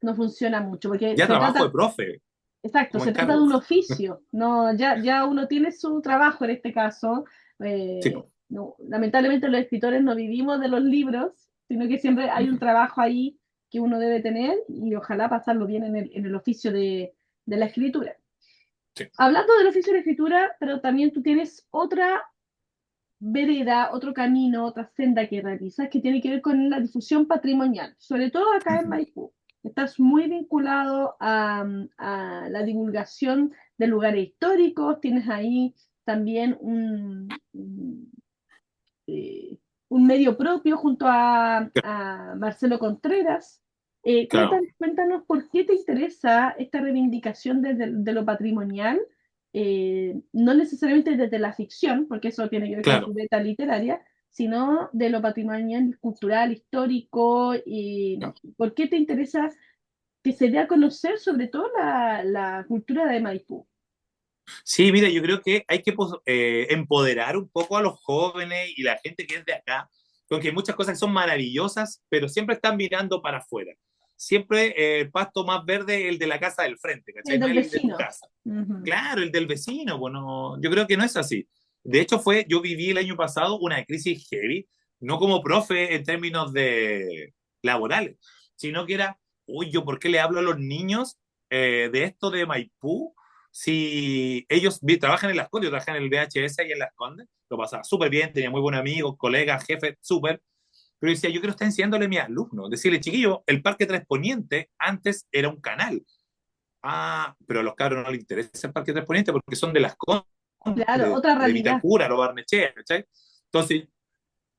no funciona mucho, porque Ya se trabajo de trata, profe, exacto, como se trata de encargo. un oficio, no, ya uno tiene su trabajo en este caso. Sí, po. No, lamentablemente los escritores no vivimos de los libros, sino que siempre hay un Ujú. trabajo ahí que uno debe tener y ojalá pasarlo bien en el oficio de la escritura. Sí. Hablando del oficio de la escritura, pero también tú tienes otra vereda, otro camino, otra senda que realizas que tiene que ver con la difusión patrimonial, sobre todo acá en Ujú. Maipú. Estás muy vinculado a la divulgación de lugares históricos, tienes ahí también un medio propio junto a Marcelo Contreras. Claro, Cuéntanos por qué te interesa esta reivindicación de lo patrimonial, no necesariamente desde la ficción, porque eso tiene que ver con tu claro. beta literaria, sino de lo patrimonial, cultural, histórico, y Claro. por qué te interesa que se dé a conocer sobre todo la cultura de Maipú. Sí, mira, yo creo que hay que empoderar un poco a los jóvenes y la gente que es de acá, porque hay muchas cosas que son maravillosas, pero siempre están mirando para afuera. Siempre el pasto más verde es el de la casa del frente, El ¿cachai? No del es el de tu vecino. casa. Ujú. Claro, el del vecino, bueno, yo creo que no es así. De hecho, yo viví el año pasado una crisis heavy, no como profe en términos de laborales, sino que era, uy, ¿yo por qué le hablo a los niños de esto de Maipú? Si ellos trabajan en Las Condes, yo trabajaba en el VHS y en Las Condes, lo pasaba súper bien, tenía muy buenos amigos, colegas, jefes, súper, pero decía, yo quiero estar enseñándole a mis alumnos, decirle, chiquillo, el Parque Tres Poniente antes era un canal. Ah, pero a los cabros no les interesa el Parque Tres Poniente porque son de Las Condes, Claro, otra de realidad. Vitacura, lo Barnechea, ¿cachai? Entonces,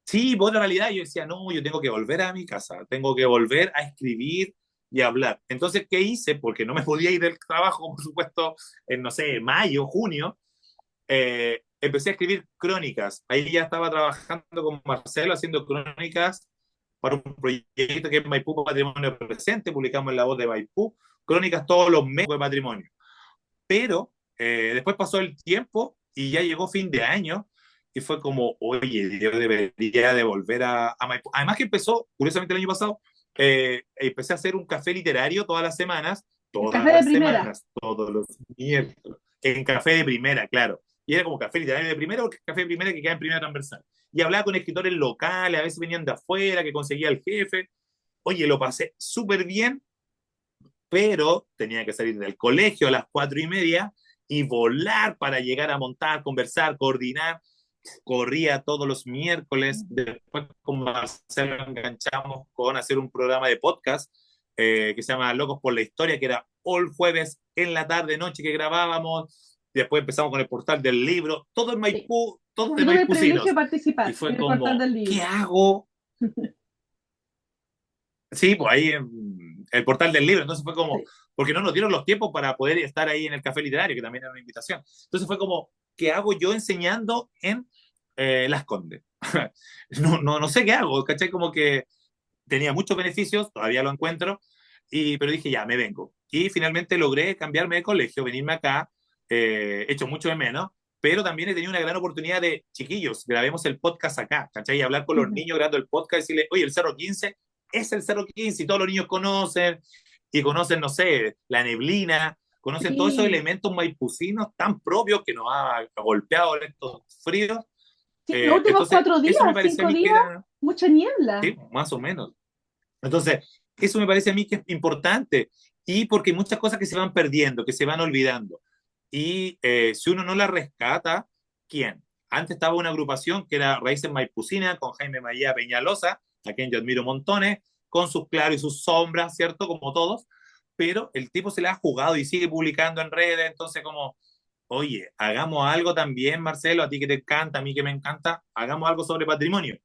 sí, por otra realidad, yo decía, no, yo tengo que volver a mi casa, tengo que volver a escribir y a hablar. Entonces, ¿qué hice? Porque no me podía ir del trabajo, por supuesto, en, no sé, mayo, junio, empecé a escribir crónicas. Ahí ya estaba trabajando con Marcelo haciendo crónicas para un proyecto que es Maipú Patrimonio Presente, publicamos en La Voz de Maipú, crónicas todos los meses de patrimonio. Pero después pasó el tiempo y ya llegó fin de año y fue como, oye, yo debería de volver a Maipú. Además que empezó, curiosamente el año pasado, empecé a hacer un café literario El todas café de las primera. semanas, todos los miércoles, en café de primera, claro. Y era como café literario de primera o café de primera que queda en primera transversal. Y hablaba con escritores locales, a veces venían de afuera, que conseguía el jefe. Oye, lo pasé súper bien, pero tenía que salir del colegio a las 4:30 y volar para llegar a montar, conversar, coordinar. Corría todos los miércoles, después con Marcelo enganchamos con hacer un programa de podcast que se llama Locos por la Historia, que era all jueves en la tarde, noche que grabábamos, después empezamos con el portal del libro, todo en Sí. Maipú, todo de Yo tuve el privilegio de maipucinos. Y participar en fue el portal como, del ¿qué libro. hago? Sí, pues ahí en el portal del libro. Entonces fue como, Sí. porque no nos dieron los tiempos para poder estar ahí en el café literario, que también era una invitación. Entonces fue como, ¿qué hago yo enseñando en Las Condes? No sé qué hago, ¿cachai? Como que tenía muchos beneficios, todavía lo encuentro, pero dije, ya, me vengo. Y finalmente logré cambiarme de colegio, venirme acá, hecho mucho de menos, pero también he tenido una gran oportunidad de, chiquillos, grabemos el podcast acá, ¿cachai? Y hablar con los Ujú. niños grabando el podcast y decirles, oye, el Cerro 15 es el Cerro 15 y todos los niños conocen, y conocen, no sé, la neblina, conocen todos esos Sí. elementos maipucinos tan propios que nos ha golpeado en estos fríos. Sí, los últimos Entonces, cuatro días, eso me parecía a 5 días, mí que era, mucha niebla. sí, más o menos. Entonces, eso me parece a mí que es importante y porque hay muchas cosas que se van perdiendo, que se van olvidando. Y si uno no la rescata, ¿quién? Antes estaba una agrupación que era Raíces Maipucina con Jaime Maía Peñalosa, a quien yo admiro montones, con sus claros y sus sombras, ¿cierto? Como todos, pero el tipo se la ha jugado y sigue publicando en redes, entonces como, oye, hagamos algo también, Marcelo, a ti que te encanta, a mí que me encanta, hagamos algo sobre patrimonio.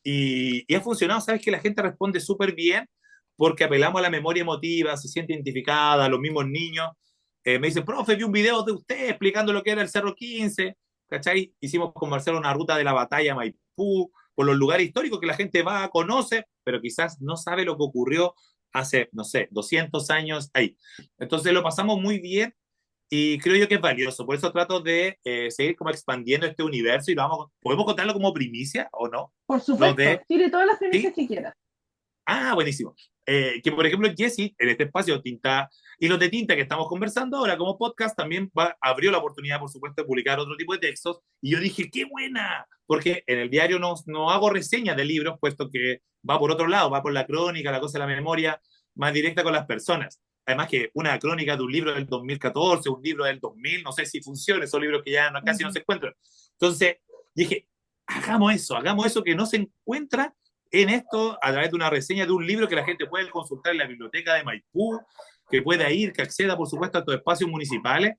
Y ha funcionado, sabes que la gente responde súper bien porque apelamos a la memoria emotiva, se siente identificada, los mismos niños me dicen, profe, vi un video de usted explicando lo que era el Cerro 15, ¿cachai? Hicimos con Marcelo una ruta de la batalla Maipú, por los lugares históricos que la gente va, conoce, pero quizás no sabe lo que ocurrió hace, no sé, 200 años ahí. Entonces lo pasamos muy bien y creo yo que es valioso. Por eso trato de seguir como expandiendo este universo y lo vamos, podemos contarlo como primicia o no. Por Lo supuesto, de, tiene todas las sí, premisas que quiera. buenísimo. Que por ejemplo Jesse, en este espacio Tinta y los de Tinta que estamos conversando ahora como podcast, también abrió la oportunidad, por supuesto, de publicar otro tipo de textos. Y yo dije, ¡qué buena! Porque en el diario no hago reseñas de libros, puesto que va por otro lado, va por la crónica, la cosa de la memoria, más directa con las personas. Además que una crónica de un libro del 2014, un libro del 2000, no sé si funciona, esos libros que ya casi no Ujú. se encuentran. Entonces dije, hagamos eso que no se encuentra en esto a través de una reseña de un libro que la gente puede consultar en la biblioteca de Maipú, que pueda ir, que acceda, por supuesto, a estos espacios municipales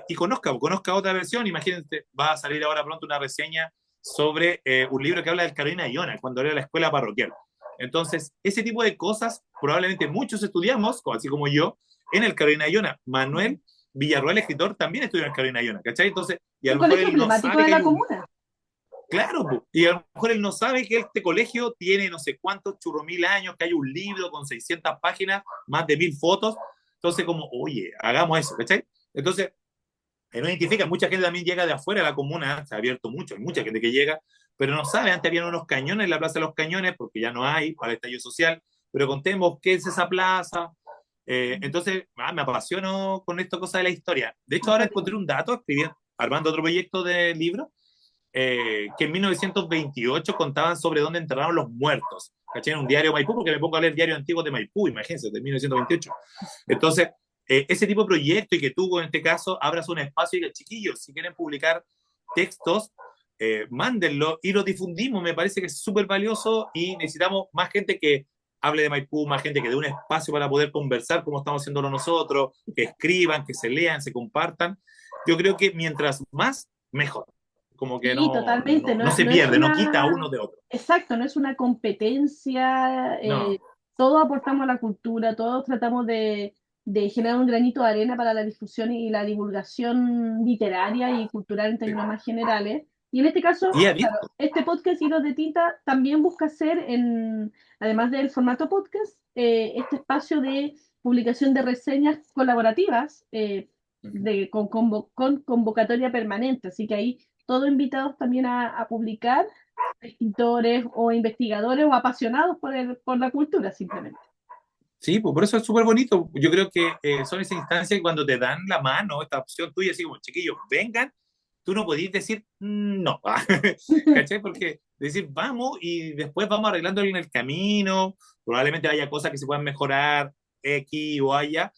y conozca otra versión. Imagínense, va a salir ahora pronto una reseña sobre un libro que habla del Carolina Iona, cuando era la escuela parroquial. Entonces, ese tipo de cosas probablemente muchos estudiamos, así como yo, en el Carolina Iona. Manuel Villarroel, escritor, también estudió en el Carolina Iona, ¿cachai? Entonces, y a Un lo mejor colegio él no emblemático sabe de que la hay un. comuna. Claro, po. Y a lo mejor él no sabe que este colegio tiene no sé cuántos churromil años, que hay un libro con 600 páginas, más de 1000 fotos. Entonces, como, oye, hagamos eso, ¿cachai? Entonces, no identifica, mucha gente también llega de afuera de la comuna, se ha abierto mucho, hay mucha gente que llega, pero no sabe, antes habían unos cañones en la Plaza de los Cañones, porque ya no hay, para el estallido social, pero contemos qué es esa plaza. Entonces, me apasiono con esta cosa de la historia. De hecho, El ahora encontré patrimonio. un dato, escribiendo, armando otro proyecto de libro, que en 1928 contaban sobre dónde enterraron los muertos. ¿Cachai? En un diario Maipú, porque me pongo a leer diarios antiguos de Maipú, imagínense, de 1928. Entonces, ese tipo de proyecto y que tú, en este caso, abras un espacio y que, chiquillos, si quieren publicar textos, mándenlo y lo difundimos. Me parece que es súper valioso y necesitamos más gente que hable de Maipú, más gente que dé un espacio para poder conversar como estamos haciéndolo nosotros, que escriban, que se lean, se compartan. Yo creo que mientras más, mejor. Como que Sí, totalmente. no se No es pierde, no quita una, uno de otro. exacto, no es una competencia. No, Todos aportamos a la cultura, todos tratamos de generar un granito de arena para la difusión y la divulgación literaria y cultural en términos más generales. Y en este caso, Y claro, abierto. este podcast Hilos de Tinta también busca ser, además del formato podcast, este espacio de publicación de reseñas colaborativas con convocatoria permanente. Así que ahí todos invitados también a publicar, escritores o investigadores o apasionados por la cultura simplemente. Sí, pues por eso es súper bonito. Yo creo que son esas instancias que cuando te dan la mano, esta opción tuya, así como, chiquillos, vengan, tú no podís decir no, ¿cachai? Porque decir vamos y después vamos arreglando en el camino, probablemente haya cosas que se puedan mejorar X o allá,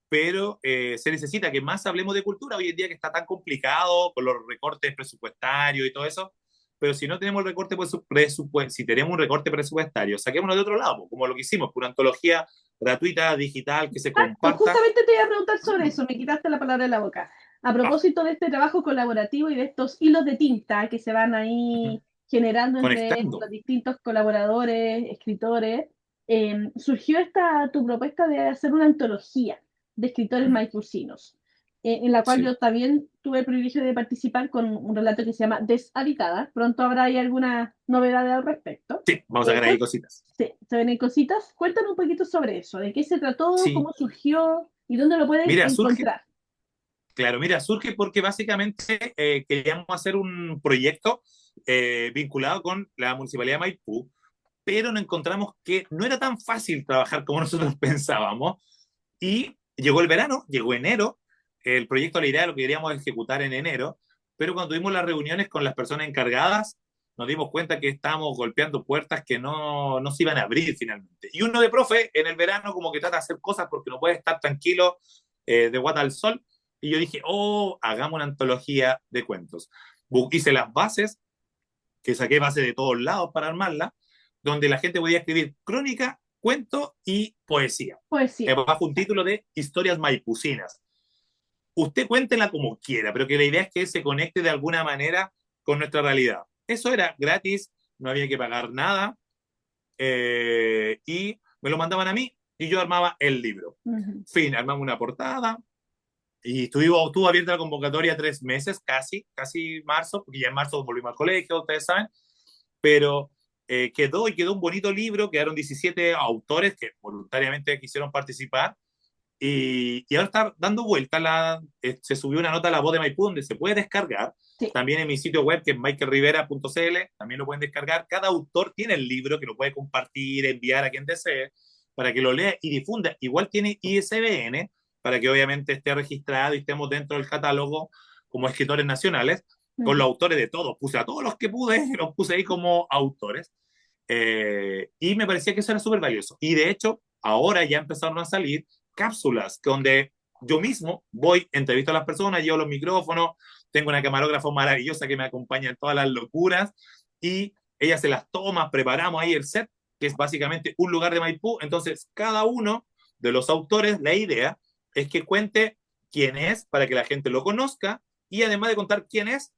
pero se necesita que más hablemos de cultura hoy en día que está tan complicado con los recortes presupuestarios y todo eso. Pero si no tenemos el recorte presupuestario, si tenemos un recorte presupuestario, saquémoslo de otro lado, como lo que hicimos, por una antología gratuita, digital, que se Exacto, comparta. justamente te iba a preguntar sobre eso, me quitaste la palabra de la boca. A Ah, propósito de este trabajo colaborativo y de estos hilos de tinta que se van ahí generando entre conectando. los distintos colaboradores, escritores, surgió tu propuesta de hacer una antología de escritores maipucinos, en la cual Sí, yo también tuve el privilegio de participar con un relato que se llama Deshabitada. Pronto habrá ahí alguna novedad al respecto. sí, vamos a sacar ahí Cuéntame. cositas. Sí, se ven cositas. Cuéntame un poquito sobre eso, de qué se trató, Sí, cómo surgió y dónde lo pueden mira, surge, encontrar. claro, mira, surge porque básicamente queríamos hacer un proyecto vinculado con la Municipalidad de Maipú, pero nos encontramos que no era tan fácil trabajar como nosotros pensábamos. Y llegó el verano, llegó enero, el proyecto, la idea lo queríamos ejecutar en enero, pero cuando tuvimos las reuniones con las personas encargadas, nos dimos cuenta que estábamos golpeando puertas que no se iban a abrir finalmente. Y uno de profe en el verano como que trata de hacer cosas porque no puede estar tranquilo de guata al sol. Y yo dije, oh, hagamos una antología de cuentos. Hice las bases, que saqué bases de todos lados para armarla, donde la gente podía escribir crónica, cuento y poesía, Poesía. bajo un título de Historias Maipucinas. Usted cuéntela como quiera, pero que la idea es que se conecte de alguna manera con nuestra realidad. Eso era gratis, no había que pagar nada, y me lo mandaban a mí y yo armaba el libro. Ujú. Fin, armamos una portada y estuvo abierta la convocatoria 3 meses, casi marzo, porque ya en marzo volvimos al colegio, ustedes saben, pero quedó un bonito libro, quedaron 17 autores que voluntariamente quisieron participar y ahora está dando vuelta, se subió una nota a La Voz de Maipú donde se puede descargar, Sí. también en mi sitio web que es michaelrivera.cl, también lo pueden descargar, cada autor tiene el libro que lo puede compartir, enviar a quien desee, para que lo lea y difunda, igual tiene ISBN, para que obviamente esté registrado y estemos dentro del catálogo como escritores nacionales, con los Ujú. autores de todos, puse a todos los que pude, los puse ahí como autores, y me parecía que eso era súper valioso. Y de hecho, ahora ya empezaron a salir cápsulas donde yo mismo voy, entrevisto a las personas, llevo los micrófonos, tengo una camarógrafa maravillosa que me acompaña en todas las locuras y ella se las toma, preparamos ahí el set, que es básicamente un lugar de Maipú. Entonces, cada uno de los autores, la idea es que cuente quién es para que la gente lo conozca y además de contar quién es,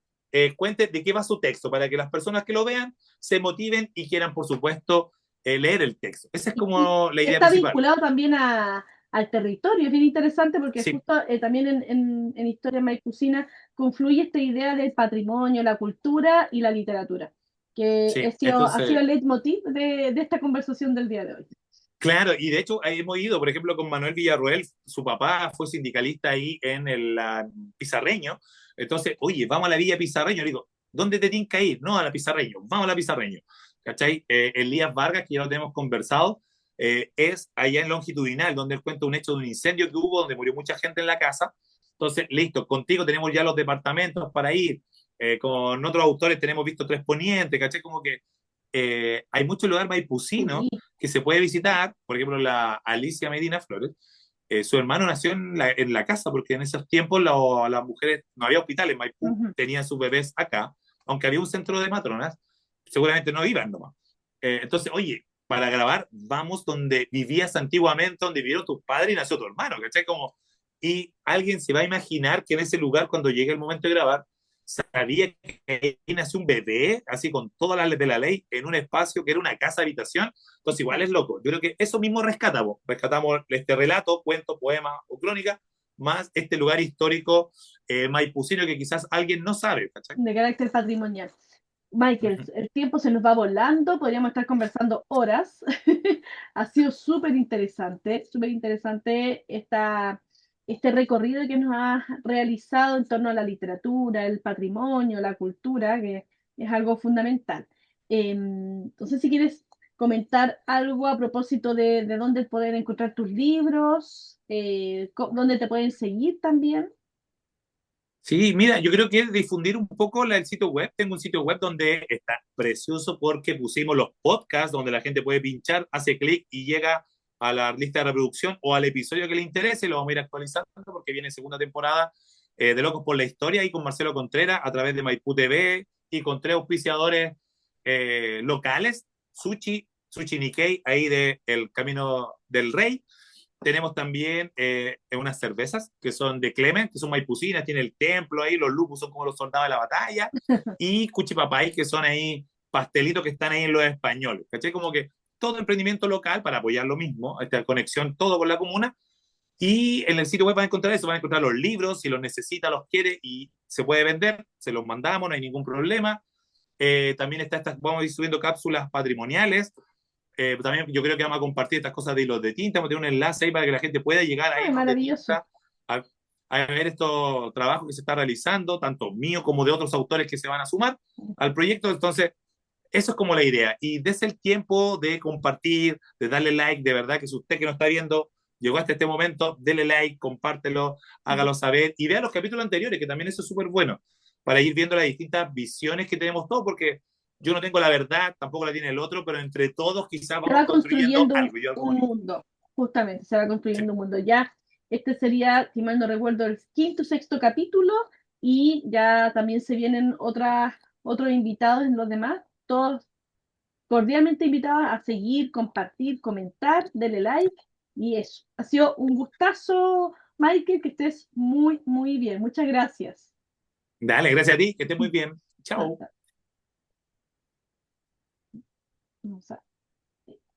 cuente de qué va su texto para que las personas que lo vean se motiven y quieran, por supuesto, leer el texto. Esa es Y como la idea está principal. vinculado también al territorio, es bien interesante porque Sí, justo también en Historia Maicucina confluye esta idea del patrimonio, la cultura y la literatura, que sí. ha sido Entonces, el leitmotiv de esta conversación del día de hoy. claro, y de hecho ahí hemos ido, por ejemplo, con Manuel Villarroel, su papá fue sindicalista ahí en el Pizarreño. Entonces, oye, vamos a la Villa Pizarreño. Le digo, ¿dónde te tienes que ir? No, a la Pizarreño, vamos a la Pizarreño. ¿Cachai? Elías Vargas, que ya lo tenemos conversado, es allá en Longitudinal, donde él cuenta un hecho de un incendio que hubo, donde murió mucha gente en la casa. Entonces, listo, contigo tenemos ya los departamentos para ir. Con otros autores tenemos visto Tres Ponientes, ¿cachai? Como que hay muchos lugares maipucinos Sí, que se puede visitar, por ejemplo, la Alicia Medina Flores, su hermano nació en la casa, porque en esos tiempos las mujeres, no había hospitales en Maipú, ujú. tenían sus bebés acá, aunque había un centro de matronas, seguramente no iban nomás. Entonces, oye, para grabar, vamos donde vivías antiguamente, donde vivieron tus padres y nació tu hermano, ¿cachai? Como, y alguien se va a imaginar que en ese lugar, cuando llegue el momento de grabar, sabía que ahí nació un bebé, así con todas las leyes de la ley, en un espacio que era una casa habitación. Entonces, igual es loco. Yo creo que eso mismo rescatamos. Rescatamos este relato, cuento, poema o crónica, más este lugar histórico maipucino que quizás alguien no sabe, ¿cachai? de carácter patrimonial. Michael, el tiempo se nos va volando, podríamos estar conversando horas. Ha sido súper interesante este recorrido que nos has realizado en torno a la literatura, el patrimonio, la cultura, que es algo fundamental. Entonces, si quieres comentar algo a propósito de dónde poder encontrar tus libros, dónde te pueden seguir también. Sí, mira, yo creo que es difundir un poco el sitio web. Tengo un sitio web donde está precioso porque pusimos los podcasts donde la gente puede pinchar, hace clic y llega a la lista de reproducción o al episodio que le interese. Lo vamos a ir actualizando porque viene segunda temporada de Locos por la Historia y con Marcelo Contreras a través de Maipú TV y con tres auspiciadores locales, Sushi Nikkei, ahí de El Camino del Rey. Tenemos también unas cervezas que son de Clement, que son maipucinas, tiene el templo ahí, los lupus son como los soldados de la batalla, y cuchipapay, que son ahí pastelitos que están ahí en los españoles. ¿Cachai? Como que todo emprendimiento local para apoyar lo mismo, esta conexión todo con la comuna. Y en el sitio web van a encontrar eso, van a encontrar los libros, si los necesita, los quiere y se puede vender, se los mandamos, no hay ningún problema. También está vamos a ir subiendo cápsulas patrimoniales también yo creo que vamos a compartir estas cosas de hilos de tinta, vamos a tener un enlace ahí para que la gente pueda llegar a Ay, hilos de maravilloso. tinta, a, a ver estos trabajos que se están realizando, tanto mío como de otros autores que se van a sumar al proyecto. Entonces, eso es como la idea. Y desde el tiempo de compartir, de darle like, de verdad que si usted que nos está viendo llegó hasta este momento, dele like, compártelo, hágalo saber y vea los capítulos anteriores, que también eso es súper bueno, para ir viendo las distintas visiones que tenemos todos, porque yo no tengo la verdad, tampoco la tiene el otro, pero entre todos quizás Se vamos va construyendo construyendo algo. Yo algo un bonito. mundo, justamente, se va Sí. construyendo un mundo. Ya, este sería, si mal no recuerdo, el quinto, sexto capítulo, y ya también se vienen otros invitados en los demás, todos cordialmente invitados a seguir, compartir, comentar, denle like, y eso. Ha sido un gustazo, Michael, que estés muy, muy bien. Muchas gracias. Dale, gracias a ti, que estés muy bien. Chao. Vamos a